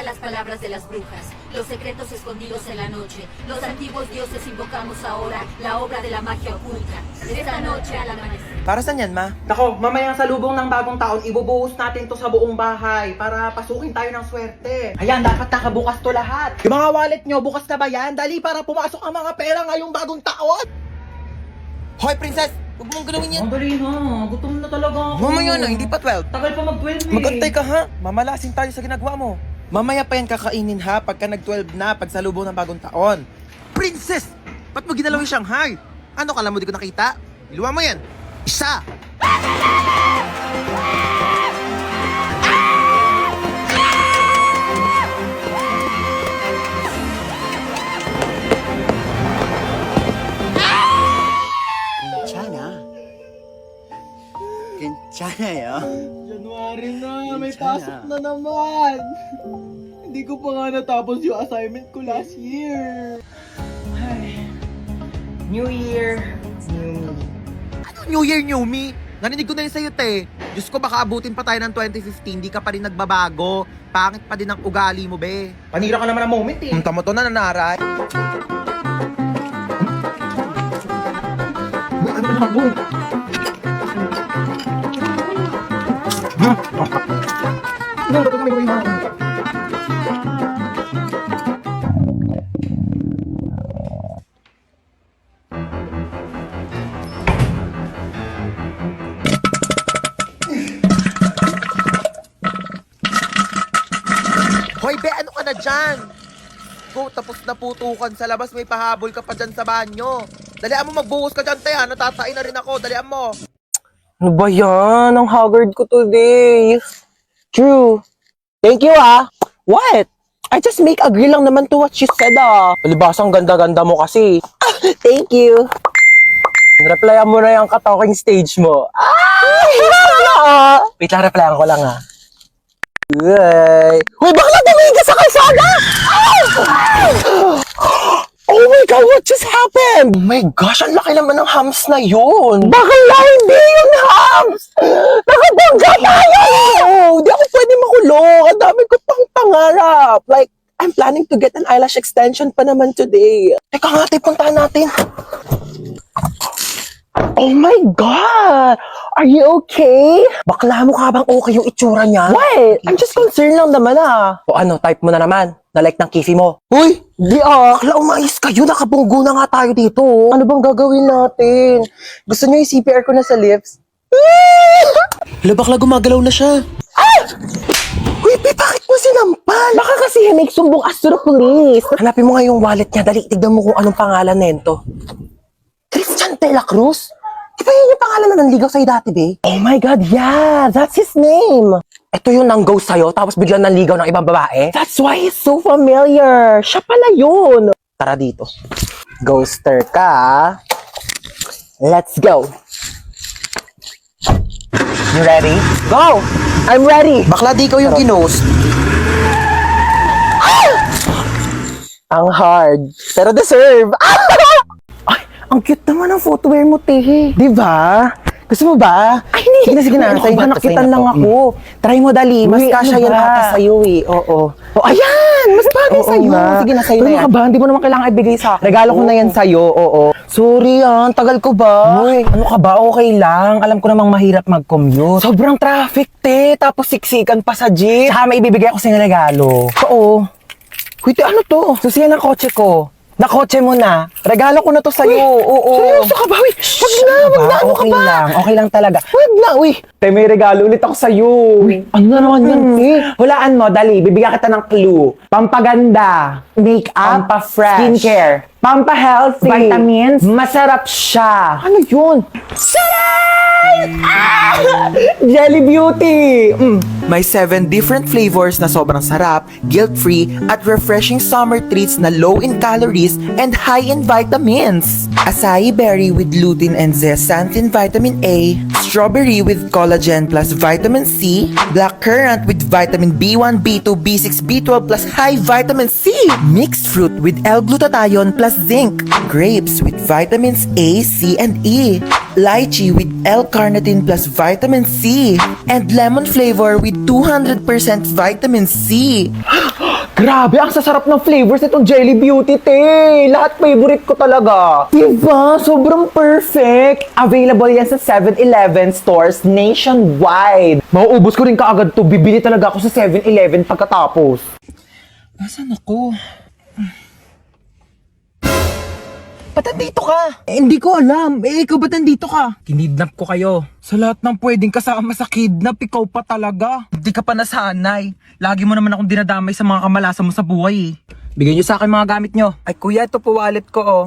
Escucha las palabras de las brujas, los secretos escondidos en la noche. Los antiguos dioses invocamos ahora la obra de la magia oculta. Esta noche al amanecer. Para saan yan, ma? Nako, mamayang salubong ng bagong taon, ibubuhos natin to sa buong bahay para pasukin tayo ng swerte. Ayan, dapat nakabukas to lahat. Yung mga wallet nyo, bukas na ba yan? Dali para pumasok ang mga pera ngayong bagong taon. Hoy, princess! Huwag mong galawin yan. Ang dali na, gutom na talaga ako. Mamaya na, hindi pa 12. Tagal pa mag-12 eh. Magantay ka ha, mamalasin tayo sa ginagawa mo. Mamaya pa yan kakainin ha, pagka nag-12 na, pagsalubong ng bagong taon. Princess! Ba't mo ginalaw yung Shanghai? Ano, kala mo di ko nakita? Iluwa mo yan. Isa! 괜찮아요. January na, may Sana. pasok na naman. Hindi ko pa nga natapos yung assignment ko last year. Ay. New Year, new me. Ano New Year, New Me? Narinig ko na yun sa'yo, te. Diyos ko, baka abutin pa tayo ng 2015, di ka pa rin nagbabago. Pangit pa din ang ugali mo, be. Panira ka naman ng moment eh. Tamo to na nanaray. Ano na boy? Hoy, be, ano ka na dyan? Go, tapos na putukan sa labas, may pahabol ka pa dyan sa banyo. Dalian mo, magbuhos ka dyan, te, ha? Natatain na rin ako, dalian mo. Ano ba yan? Ang haggard ko today. True. Thank you, ah. What? I just make agree lang naman to what you said, ah. Palibasang ganda-ganda mo kasi. Thank you. Replyan mo na yung ka-talking stage mo. Ay! Wait lang, replyan ko lang, ah. Uy! Uy, bakla tumigil sa kalsada! Ay! Oh my God, what just happened? Oh my gosh, ang laki naman ng hams na yun. Bakla, hindi yun hams! Nakabangga tayo! Hindi ako pwede makulong. Ang dami ko pang pangarap. Like, I'm planning to get an eyelash extension pa naman today. Teka nga, puntahan natin. Oh my God! Are you okay? Bakla mo ka bang okay yung itsura niya? What? I'm just concerned lang naman ah. O ano, type mo na naman. Na-like ng kifi mo. Uy! Di ah! Bakla, umayos kayo. Nakabunggo na nga tayo dito. Ano bang gagawin natin? Gusto niyo yung CPR ko na sa lips? Hala, bakla, gumagalaw na siya. Ah! Uy, Pe, bakit mo sinampal? Baka kasi may sumbong us to the police. Hanapin mo nga yung wallet niya. Dali, tignan mo kung anong pangalan nento. Christian de la Cruz? Di ba yun yung pangalan na nanligaw sa'yo dati, be? Oh my God, yeah! That's his name! Ito yung nang-ghost sa'yo, tapos biglang nanligaw ng ibang babae? That's why he's so familiar! Siya pala yun! Tara dito. Ghoster ka, ah. Let's go! You ready? Go! I'm ready! Bakla, di ikaw yung ginost. Ang hard, pero deserve! Ay, ang cute naman ang footwear mo, Tehe. Di ba? Gusto mo ba? Ay, hindi. Sige na, sa'yo na nakitan lang ako. Try mo, dali. Mas kasha yan ata sa'yo eh. Oo. Oh, ayan! Mas bagay sa'yo. Sige na, sa'yo na yan. Ano ka ba? Hindi mo naman kailangan ibigay sa akin. Regalo ko na yan sa'yo, oo. Sorry ah, tagal ko ba? Uy, ano ka ba? Okay lang. Alam ko namang mahirap mag-commute. Sobrang traffic, te. Tapos siksikan pa sa jeep. Saka may ibibigay ako sa'yo ng regalo. Oo. Uy, te, ano to? Susiyan ng kotse ko. Nakotse mo na. Regalo ko na to sa'yo. Oo. Seryoso ka ba? Uy, wag na. Ano ka ba? Okay lang talaga. Wag na, uy. Te, may regalo ulit ako sa'yo. Uy, ano na naman yan, te? Hulaan mo, dali. Bibigyan kita ng clue. Pampaganda. Make-up. Pampa-fresh. Skincare. Pampa-healthy. Vitamins. Masarap siya. Ano yun? Jelly Beauty! May 7 different flavors na sobrang sarap, guilt-free, at refreshing summer treats na low in calories and high in vitamins. Acai berry with lutein and zeaxanthin vitamin A, strawberry with collagen plus vitamin C, black currant with vitamin B1, B2, B6, B12 plus high vitamin C, mixed fruit with L-glutathione plus zinc, grapes with vitamins A, C, and E, lychee with L-carnitine plus vitamin C, and lemon flavor with 200% vitamin C. Grabe, ang sasarap ng flavors nitong Jelly Beauty, te. Lahat favorite ko talaga. Diba? Sobrang perfect. Available yan sa 7-Eleven stores nationwide. Mauubos ko rin kaagad to. Bibili talaga ako sa 7-Eleven pagkatapos. Nasaan ako? Ba't nandito ka? Hindi ko alam. Ikaw ba't nandito ka? Kinidnap ko kayo. Sa lahat ng pwedeng kasama sa kidnap, ikaw pa talaga. Hindi ka pa nasanay. Lagi mo naman akong dinadamay sa mga kamalasan mo sa buhay eh. Bigyan niyo sa akin mga gamit nyo. Ay kuya, ito po wallet ko oh.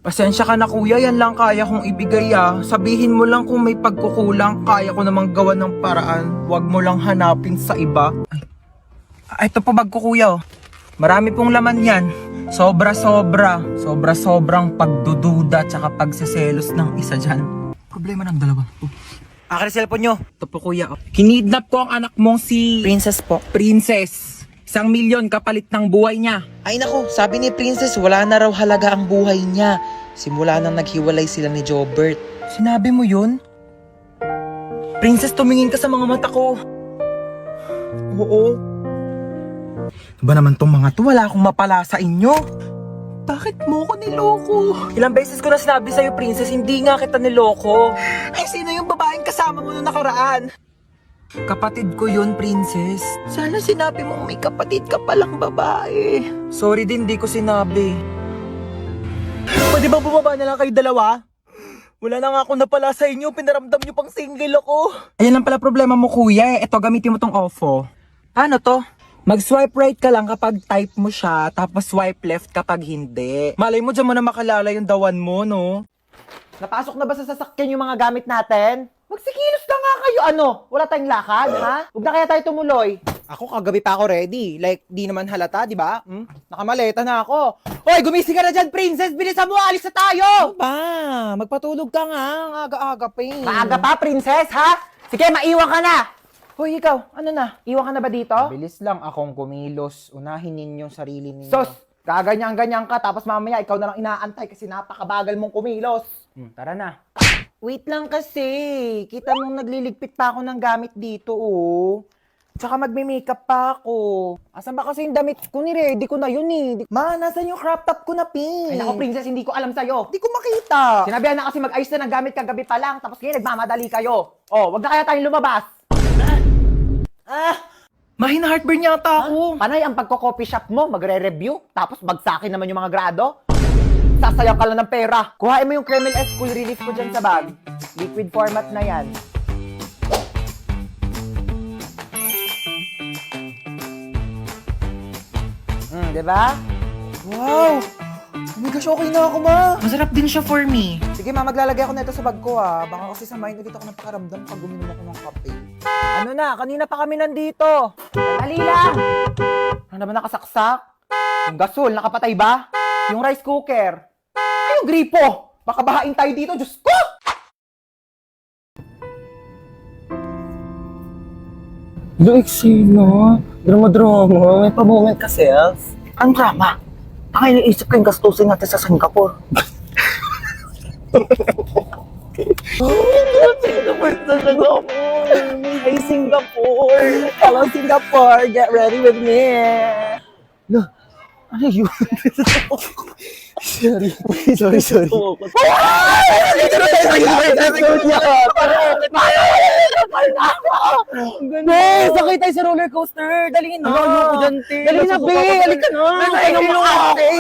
Pasensya ka na kuya, yan lang kaya kong ibigay ah. Sabihin mo lang kung may pagkukulang, kaya ko namang gawa ng paraan. Huwag mo lang hanapin sa iba. Ay, ito po bag ko kuya oh. Marami pong laman yan. Sobrang pagdududa tsaka pagseselos ng isa dyan. Problema ng dalawa. Akin ang cellphone nyo. Ito po kuya. Kinidnap ko ang anak mong si... Princess po. Princess. 1,000,000 kapalit ng buhay niya. Ay nako, sabi ni Princess wala na raw halaga ang buhay niya. Simula nang naghiwalay sila ni Jobert. Sinabi mo yun? Princess, tumingin ka sa mga mata ko. Oo. Ba naman tong mga to, wala akong mapala sa inyo. Bakit mo ko niloko? Ilang beses ko na sinabi sa'yo, Princess, hindi nga kita niloko. Ay, sino yung babaeng kasama mo nung nakaraan? Kapatid ko yun, Princess. Sana sinabi mong may kapatid ka palang babae. Sorry din, di ko sinabi. Pwede ba bumaba na lang kayo dalawa? Wala na nga ako napala sa inyo, pinaramdam nyo pang single ako. Ayan lang pala problema mo, kuya. Ito, gamitin mo tong OFO. Ano to? Mag-swipe right ka lang kapag type mo siya, tapos swipe left kapag hindi. Malay mo dyan mo na makalala yung dawan mo, no? Napasok na ba sa sasakyan yung mga gamit natin? Magsikilos na nga kayo, ano? Wala tayong lakad, ha? Huwag na kaya tayo tumuloy. Ako kagabi pa ako ready. Like, di naman halata, di ba? Nakamaleta na ako. Hoy, gumising ka na dyan, Princess! Bilisan mo, alis na tayo! Ano ba? Magpatulog ka nga. Ang aga-aga pa eh. Maaga pa, Princess, ha? Sige, maiwan ka na! Hoy, ikaw, ano na? Iwan ka na ba dito? Bilis lang akong kumilos. Unahin ninyong sarili ninyo. Sos, gaganyan-ganyan ka, tapos mamaya ikaw na lang inaantay kasi napakabagal mong kumilos. Tara na. Wait lang kasi. Kita mong nagliligpit pa ako ng gamit dito, oh. Tsaka magme-makeup pa ako. Asan ba kasi yung damit ko? Ni-ready ko na yun eh. Ma, nasan yung crop top ko na pink? Ay naku, Princess, hindi ko alam sa'yo. Di ko makita. Sinabihan na kasi mag-ayos na ng gamit kagabi pa lang, tapos ngayon nagmamadali kayo. Oh, wag na kaya tayong lumabas. Mahina heartburn yata ako. Panay ang pagko-coffee shop mo, magre-review, tapos bagsakin naman yung mga grado. Sasayang ka lang ng pera. Kuhain mo yung Kremel S Cool Relief ko dyan sa bag. Liquid format na yan. Diba? Wow! Oh my gosh, okay na ako, ma. Masarap din siya for me. Sige ma, maglalagay ako na ito sa bag ko ah. Baka kasi samahin ulit ako ng pakaramdam pag uminom ako ng kape. Ano na, kanina pa kami nandito. Dali lang! Ano naman nakasaksak? Yung gasol, nakapatay ba? Yung rice cooker? Ay, yung gripo! Baka bahain tayo dito, Diyos ko! Luixina, drama-drama, may pa-moment ka, self. Ang drama? Ang iniisip ko yung gastusin natin sa Singapore. Hey, Singapore! Hello, Singapore! Get ready with me! Ano yun? Sorry. Be, sakay tayo sa roller coaster! Dali na! Ayoko dyan, te. Dali na, Be! Halika na! Ay, Makati!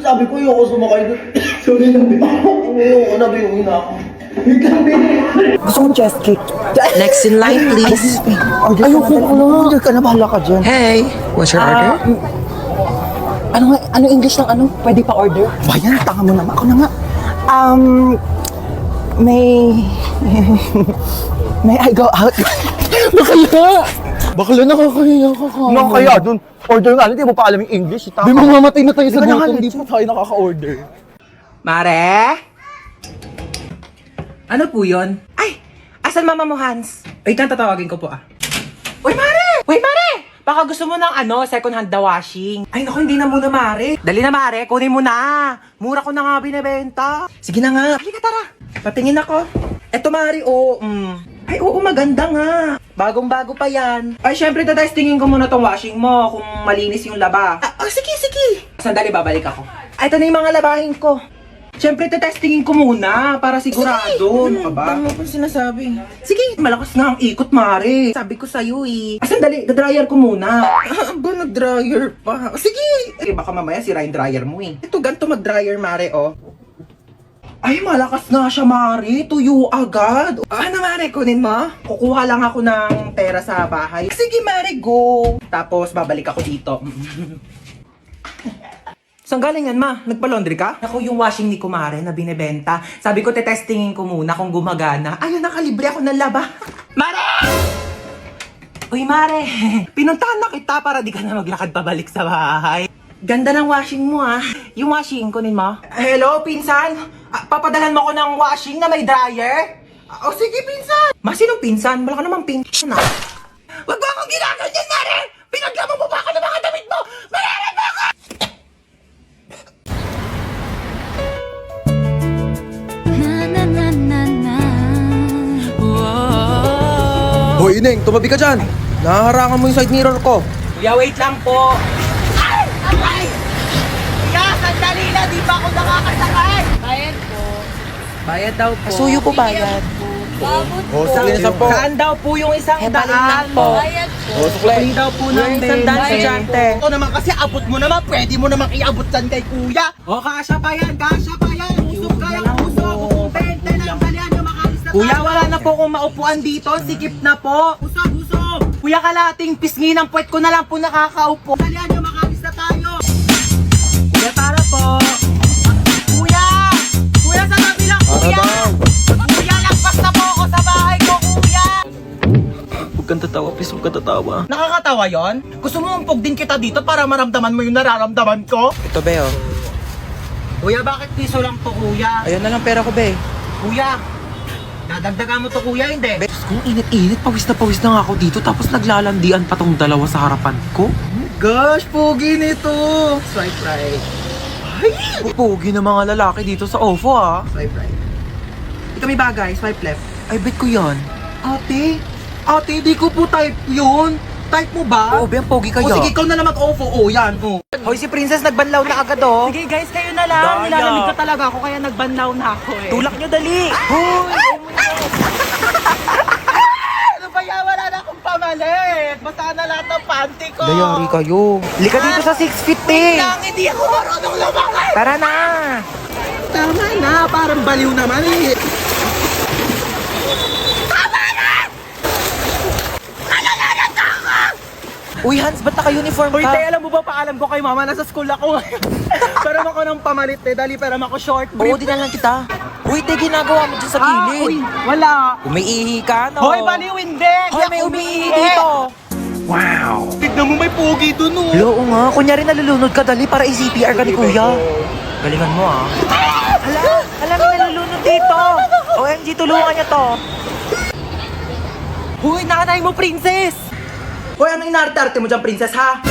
Sabi ko, ayoko sumakay doon. Sorry na, babe. Ayoko na, babe. Uwi na ako. Wait lang, babe. Gusto mo chest cake? Next in line, please. Ayoko na. Order ka na, bahala ka dyan. Hey, what's your order? Ano English ng ano? Pwede pa order? Bayan, tanga mo naman. Ako na nga. May I go out? Bakla nakakahiya ka ka. Nakakaya dun. Order nga, hindi mo pa alam yung English. Di mo mamatay na tayo sa Di ba gutom. nakaka- Di pa tayo nakaka-order. Mare? Ano po yun? Ay! Asan mama mo, Hans? Wait lang, tatawagin ko po Uy, Mare! Uy, Mare! Baka gusto mo ng second hand na washing. Ay, naku, hindi na muna, Mare. Dali na, Mare. Kunin mo na. Mura ko na nga binibenta. Sige na nga. Halika, tara. Patingin ako. Eto, Mare, Ay, oo, maganda nga. Bagong-bago pa yan. Ay, syempre, tatestingin ko muna tong washing mo kung malinis yung laba. Sige. Sandali, babalik ako. Ay, ito na yung mga labahin ko. Siyempre, tetestingin ko muna para sigurado. Ano ka ba? Ano pa sinasabi? Sige, malakas nga ang ikot, Mare. Sabi ko sa'yo sandali, dryer ko muna. Ba, nag-dryer pa? Sige! Baka mamaya sira yung dryer mo Ito, ganito mag-dryer, Mare, Ay, malakas nga siya, Mare. Tuyo agad. Ano, Mare, kunin mo? Kukuha lang ako ng pera sa bahay. Sige, Mare, go! Tapos, babalik ako dito. Saan galing yan, ma? Nagpa-laundry ka? Ako yung washing ni Kumare na binibenta. Sabi ko, tetestingin ko muna kung gumagana. Ayun, nakalibre ako ng laba. Mare! Uy, Mare! Pinuntahan na kita para di ka na maglakad pabalik sa bahay. Ganda ng washing mo, Yung washing, kunin mo. Hello, pinsan? Papadalhan mo ko ng washing na may dryer? Sige, pinsan! Ma, sinong pinsan? Wala ka namang pinsan, Wag mo akong ginaganyan, Mare! Pinaglamang mo ba ako ng mga damit mo? Mare, bakit? Hoy, Ineng, tumabi ka dyan. Nahaharangan mo yung side mirror ko. Kuya, wait lang po. Ay! Ay! Kuya, sandali na. Di ba ako nakakasakay? Bayad po. Bayad daw po. Suyo po bayad. Oh, sige na po. Saan daw po yung isang daan? Bayad po. Oh, sukli. daw po ng isang daan, estudyante. Ito naman kasi abot mo naman. Pwede mo naman iabot dyan kay kuya. O, kasya pa yan. Usog kayang usog. Kung 20 na yung balian yung makalis na kuya, wala na po kung maupuan dito. Sikip na po. Usog. Kuya, kalating pisngi ng puwet ko na lang po nakakaupo. Balian yung makalis na tayo. Kuya, tara po. Kuya, sa tabi lang, kuya. Kuya, lagpas na po ako sa bahay ko, kuya. Huwag kang tatawa, please. Huwag kang tatawa. Nakakatawa yon? Gusto mo umpog din kita dito para maramdaman mo yung nararamdaman ko? Ito, be, Kuya, bakit piso lang to, kuya? Ayun na lang pera ko, be. Kuya, dadagdagan mo to, kuya, hindi? Be, kung init-init, pawis na nga ako dito. Tapos naglalandian pa tong dalawa sa harapan ko. Gosh, pogi nito. Swipe right. Pugi ng mga lalaki dito sa OFO, Swipe right. Ito may bagay, swipe left. Ay, bet ko yan. Ate, di ko po type yun. Type mo ba? Oo, be, ang pogi kaya. O sige, ikaw na naman ofo. Yan. Hoy, si Princess nagbanlaw na agad, Sige guys, kayo na lang. Daya. Nilalamig ko talaga ako kaya nagbanlaw na ako Tulak nyo, dali. Hoy! Ano ba yan? Wala na akong pamalit. Basta na lahat ng panty ko. Dayari kayo. Lika dito sa 6 feet, eh. Lang, hindi ako marunong lumakad. Tara na. Tama na, parang baliw naman Uy, Hans, ba't naka-uniform Uy, ka? te, alam mo ba, paalam ko kay mama, nasa school ako ngayon. Peram ako ng pamalit, dali, peram ako short Oo, brief. dinalan kita. Uy, te, ginagawa mo dyan sa gilid. Uy, wala. Umiihi ka, no? Hoy, baliw, hindi. Hoy, may umiihi dito. Wow. Tignan mo, may pugi dun, Hello, oo nga. Kunyari nalulunod ka, dali para i-CPR ka ni kuya. Galingan mo, Hala, may nalulunod dito. OMG, tulungan niya to. Hoy, nanay mo, princess. Hoy, ano inarte-arte mo dyan, princess, ha?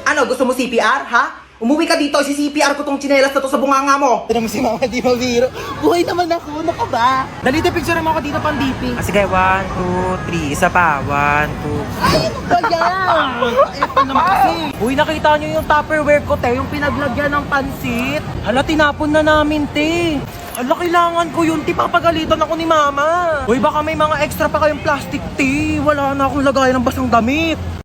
Ano, gusto mo CPR, ha? Umuwi ka dito, si-CPR ko tong tsinelas na to sa bunganga mo. Tignan mo si mama, di mabiro. Buhay naman ako, ano ka ba? Dali, picture mo ako dito pang DP. Sige, 1, 2, 3. Isa pa. 1, 2. Ay, ano ba yan? Ito naman kasi. Uy, nakita nyo yung Tupperware ko, te, yung pinaglagyan ng pansit. Hala, tinapon na namin, te. Hala, kailangan ko yun, te, papagalitan ako ni mama. Uy, baka may mga extra pa kayong plastic, te. Wala na akong lagayan ng basang damit.